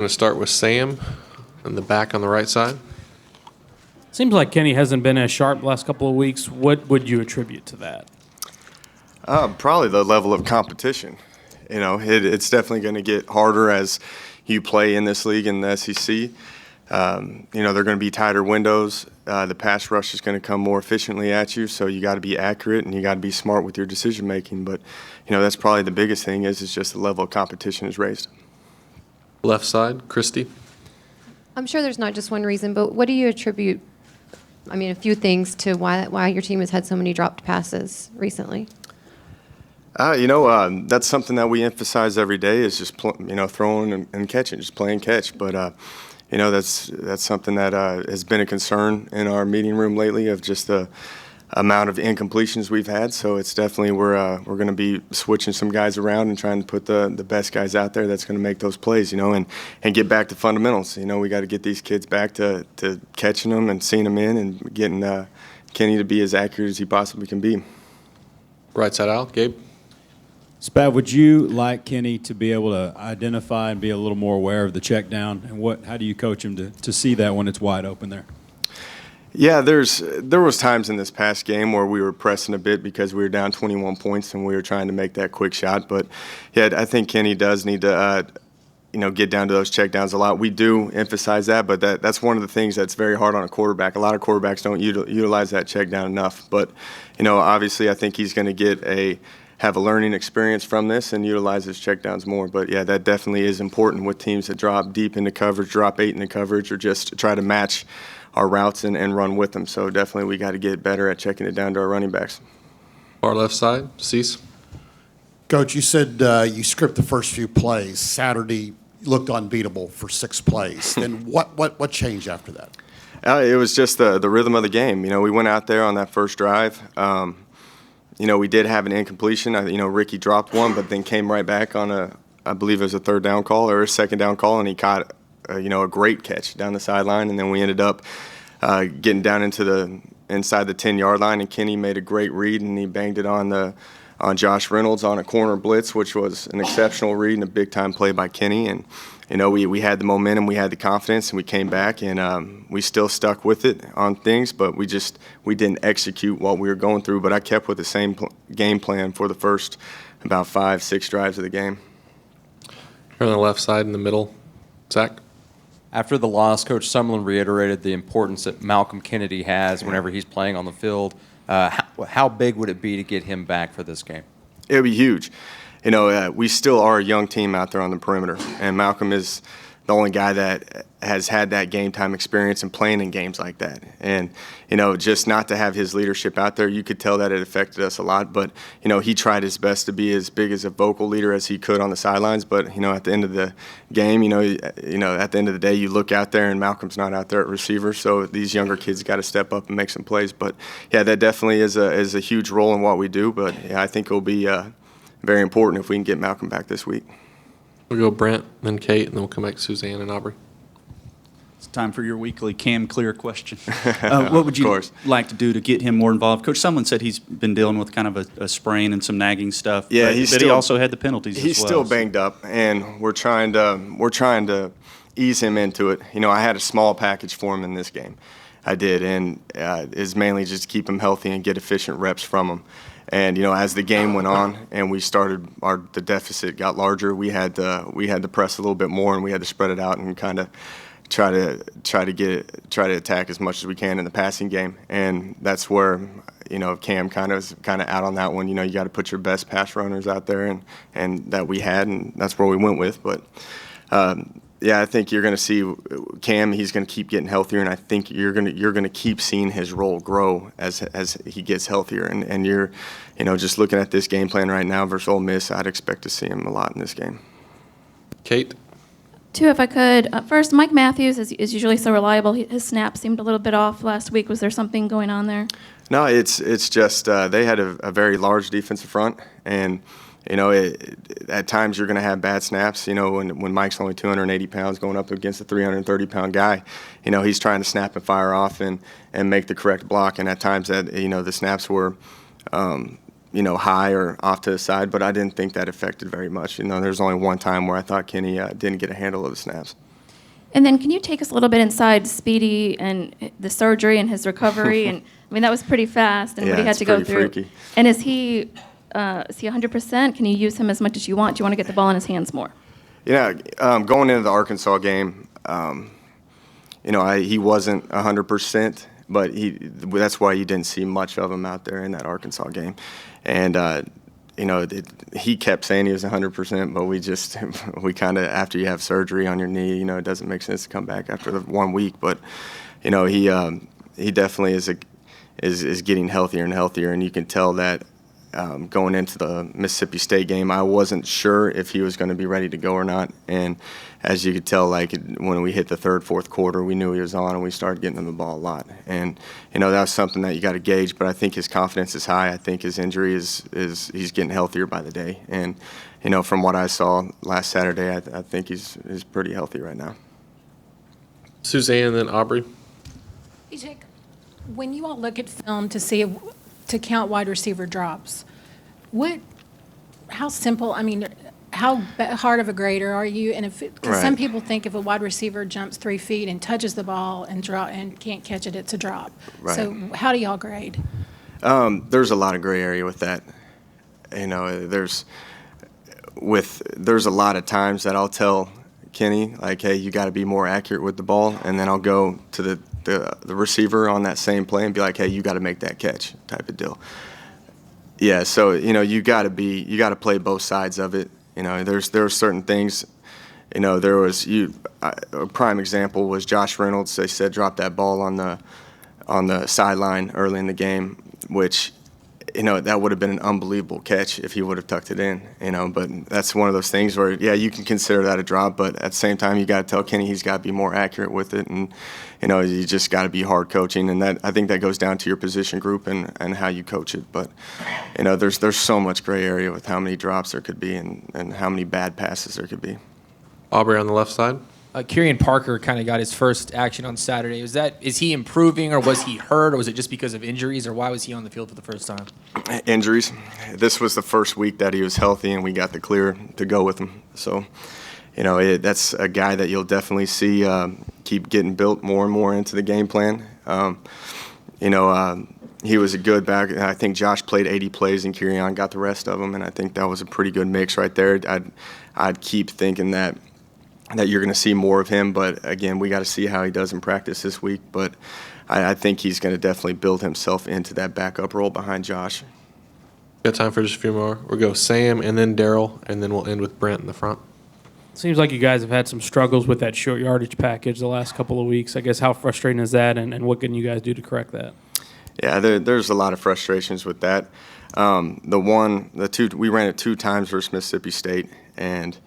going to start with Sam in the back on the right side. Seems like Kenny hasn't been as sharp the last couple of weeks. What would you attribute to that? Probably the level of competition. It's definitely going to get harder as you play in this league in the SEC. They're going to be tighter windows. The pass rush is going to come more efficiently at you, so you got to be accurate and you got to be smart with your decision making. But that's probably the biggest thing is just the level of competition is raised. Left side, Christy. I'm sure there's not just one reason, but what do you attribute? I mean, a few things to why your team has had so many dropped passes recently. That's something that we emphasize every day is just throwing and catching, just playing catch. But that's something that has been a concern in our meeting room lately of just the amount of incompletions we've had. So it's definitely we're going to be switching some guys around and trying to put the best guys out there that's going to make those plays, and get back to fundamentals. We got to get these kids back to catching them and seeing them in and getting Kenny to be as accurate as he possibly can be. Right side out, Gabe. Spav, would you like Kenny to be able to identify and be a little more aware of the check down? And how do you coach him to see that when it's wide open there? Yeah, there was times in this past game where we were pressing a bit because we were down 21 points and we were trying to make that quick shot. But, yeah, I think Kenny does need to get down to those checkdowns a lot. We do emphasize that, but that's one of the things that's very hard on a quarterback. A lot of quarterbacks don't utilize that checkdown enough. But, obviously I think he's going to have a learning experience from this and utilize his checkdowns more. But, yeah, that definitely is important with teams that drop deep into coverage, drop 8 into coverage, or just try to match our routes and run with them. So definitely we got to get better at checking it down to our running backs. Far left side, Cease. Coach, you said you script the first few plays. Saturday looked unbeatable for 6 plays. Then what changed after that? It was just the rhythm of the game. We went out there on that first drive. We did have an incompletion. Ricky dropped one, but then came right back on I believe it was a third down call or a second down call, and he caught a great catch down the sideline, and then we ended up getting down inside the 10-yard line, and Kenny made a great read, and he banged it on Josh Reynolds on a corner blitz, which was an exceptional read and a big-time play by Kenny. And we had the momentum, we had the confidence, and we came back, and we still stuck with it on things, but we didn't execute what we were going through. But I kept with the same game plan for the first about 5-6 drives of the game. Here on the left side in the middle, Zach. After the loss, Coach Sumlin reiterated the importance that Malcolm Kennedy has whenever he's playing on the field. How big would it be to get him back for this game? It would be huge. We still are a young team out there on the perimeter, and Malcolm is the only guy that has had that game time experience and playing in games like that. And, just not to have his leadership out there, you could tell that it affected us a lot. But, he tried his best to be as big as a vocal leader as he could on the sidelines. But, at the end of the game, at the end of the day, you look out there and Malcolm's not out there at receiver. So these younger kids got to step up and make some plays. But, yeah, that definitely is a huge role in what we do. But, yeah, I think it'll be very important if we can get Malcolm back this week. We'll go Brent, then Kate, and then we'll come back to Suzanne and Aubrey. It's time for your weekly Cam Clear question. What would you like to do to get him more involved? Coach Sumlin said he's been dealing with kind of a sprain and some nagging stuff. Yeah, but he also had the penalties as well. He's still banged up, and we're trying to ease him into it. I had a small package for him in this game. I did, and is mainly just to keep him healthy and get efficient reps from him. And as the game went on and we started, the deficit got larger. We had to press a little bit more, and we had to spread it out and kind of try to attack as much as we can in the passing game. And that's where Cam kind of out on that one. You got to put your best pass runners out there, and that we had, and that's where we went with. But yeah, I think you're going to see Cam. He's going to keep getting healthier, and I think you're going to keep seeing his role grow as he gets healthier. And you're, just looking at this game plan right now versus Ole Miss, I'd expect to see him a lot in this game. Kate. 2, if I could. First, Mike Matthews is usually so reliable. His snap seemed a little bit off last week. Was there something going on there? No, it's just they had a very large defensive front, and at times you're going to have bad snaps. When Mike's only 280 pounds going up against a 330-pound guy, he's trying to snap and fire off and make the correct block. And at times that the snaps were high or off to the side, but I didn't think that affected very much. There's only one time where I thought Kenny didn't get a handle of the snaps. And then can you take us a little bit inside Speedy and the surgery and his recovery? And I mean, that was pretty fast and what he had it's to go pretty through. freaky. And is he 100%? Can you use him as much as you want? Do you want to get the ball in his hands more? Yeah, going into the Arkansas game, he wasn't 100%, but that's why you didn't see much of him out there in that Arkansas game. And, he kept saying he was 100%, but we kind of, after you have surgery on your knee, it doesn't make sense to come back after the 1 week. But, he definitely is getting healthier and healthier, and you can tell that going into the Mississippi State game, I wasn't sure if he was going to be ready to go or not. And as you could tell, like when we hit the third, fourth quarter, we knew he was on, and we started getting him the ball a lot. And that was something that you got to gauge. But I think his confidence is high. I think his injury is he's getting healthier by the day. And from what I saw last Saturday, I think he's pretty healthy right now. Suzanne and then Aubrey. EJ, when you all look at film to count wide receiver drops, how simple? I mean, how hard of a grader are you? And because some people think if a wide receiver jumps 3 feet and touches the ball and can't catch it, it's a drop. Right. So how do y'all grade? There's a lot of gray area with that. There's a lot of times that I'll tell Kenny, like, hey, you got to be more accurate with the ball, and then I'll go to the receiver on that same play and be like, hey, you got to make that catch, type of deal. Yeah, so you got to play both sides of it. There are certain things. There was a prime example was Josh Reynolds. They said drop that ball on the sideline early in the game, which that would have been an unbelievable catch if he would have tucked it in. But that's one of those things where you can consider that a drop, but at the same time you got to tell Kenny he's got to be more accurate with it, and you just got to be hard coaching, and that I think that goes down to your position group and how you coach it. But there's so much gray area with how many drops there could be and how many bad passes there could be. Aubrey on the left side. Kieran Parker kind of got his first action on Saturday. Is he improving, or was he hurt, or was it just because of injuries, or why was he on the field for the first time? Injuries. This was the first week that he was healthy, and we got the clear to go with him. So, that's a guy that you'll definitely see keep getting built more and more into the game plan. He was a good back. I think Josh played 80 plays, and Kieran got the rest of them, and I think that was a pretty good mix right there. I'd keep thinking that you're going to see more of him, but again, we got to see how he does in practice this week. But I think he's going to definitely build himself into that backup role behind Josh. Got time for just a few more. We'll go Sam and then Daryl, and then we'll end with Brent in the front. Seems like you guys have had some struggles with that short yardage package the last couple of weeks. I guess how frustrating is that, and what can you guys do to correct that? Yeah, there's a lot of frustrations with that. We ran it 2 times versus Mississippi State, and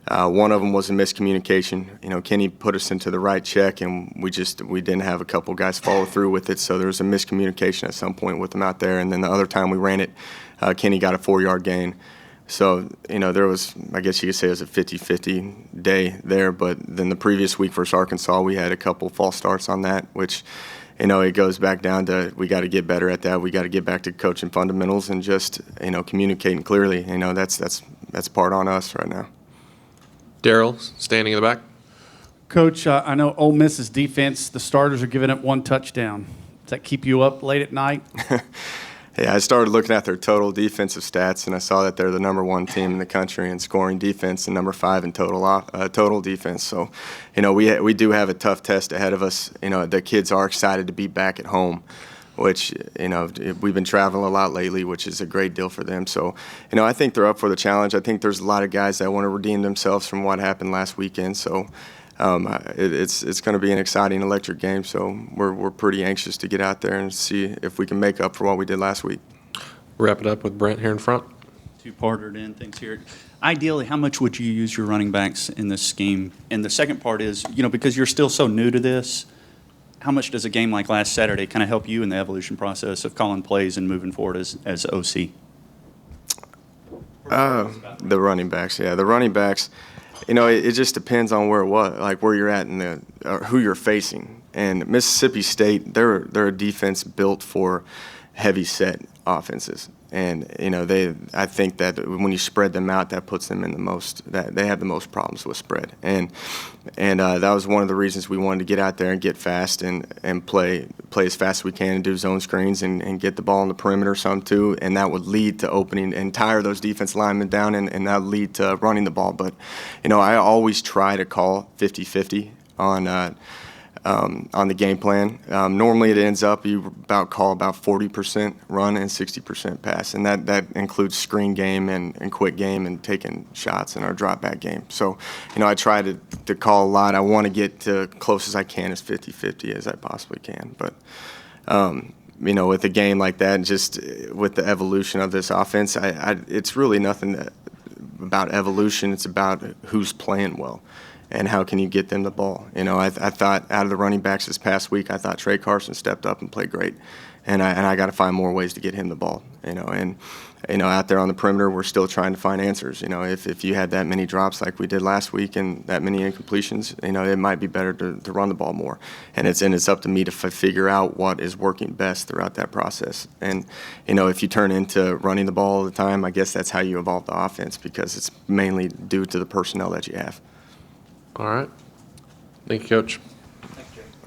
one of them was a miscommunication. Kenny put us into the right check, and we didn't have a couple guys follow through with it, so there was a miscommunication at some point with them out there. And then the other time we ran it, Kenny got a 4-yard gain. So, there was, I guess you could say it was a 50-50 day there. But then the previous week versus Arkansas, we had a couple false starts on that, which, it goes back down to we got to get better at that. We got to get back to coaching fundamentals and just, communicating clearly. That's part on us right now. Daryl, standing in the back. Coach, I know Ole Miss's defense, the starters are giving up 1 touchdown. Does that keep you up late at night? Yeah, I started looking at their total defensive stats, and I saw that they're the number 1 team in the country in scoring defense and number 5 in total defense. So, we do have a tough test ahead of us. The kids are excited to be back at home, which, we've been traveling a lot lately, which is a great deal for them. So, I think they're up for the challenge. I think there's a lot of guys that want to redeem themselves from what happened last weekend. So, it's going to be an exciting, electric game. So we're pretty anxious to get out there and see if we can make up for what we did last week. Wrap it up with Brent here in front. 2-parter to end things here. Ideally, how much would you use your running backs in this scheme? And the second part is, because you're still so new to this, how much does a game like last Saturday kind of help you in the evolution process of calling plays and moving forward as OC? The running backs, yeah. The running backs, it just depends on where you're at and who you're facing. And Mississippi State, they're a defense built for heavy set offenses. And I think that when you spread them out, that puts them in that they have the most problems with spread. And that was one of the reasons we wanted to get out there and get fast and play as fast as we can and do zone screens and get the ball on the perimeter some too. And that would lead to opening and tire those defense linemen down, and that would lead to running the ball. But I always try to call 50-50 on the game plan. Normally it ends up you call about 40% run and 60% pass, and that includes screen game and quick game and taking shots in our drop back game. So, I try to call a lot. I want to get to close as I can as 50-50 as I possibly can. But, with a game like that and just with the evolution of this offense, it's really nothing about evolution. It's about who's playing well. And how can you get them the ball? I thought out of the running backs this past week, I thought Trey Carson stepped up and played great, and I got to find more ways to get him the ball. And out there on the perimeter, we're still trying to find answers. If you had that many drops like we did last week and that many incompletions, it might be better to run the ball more. And it's up to me to figure out what is working best throughout that process. And if you turn into running the ball all the time, I guess that's how you evolve the offense, because it's mainly due to the personnel that you have. All right. Thank you, Coach.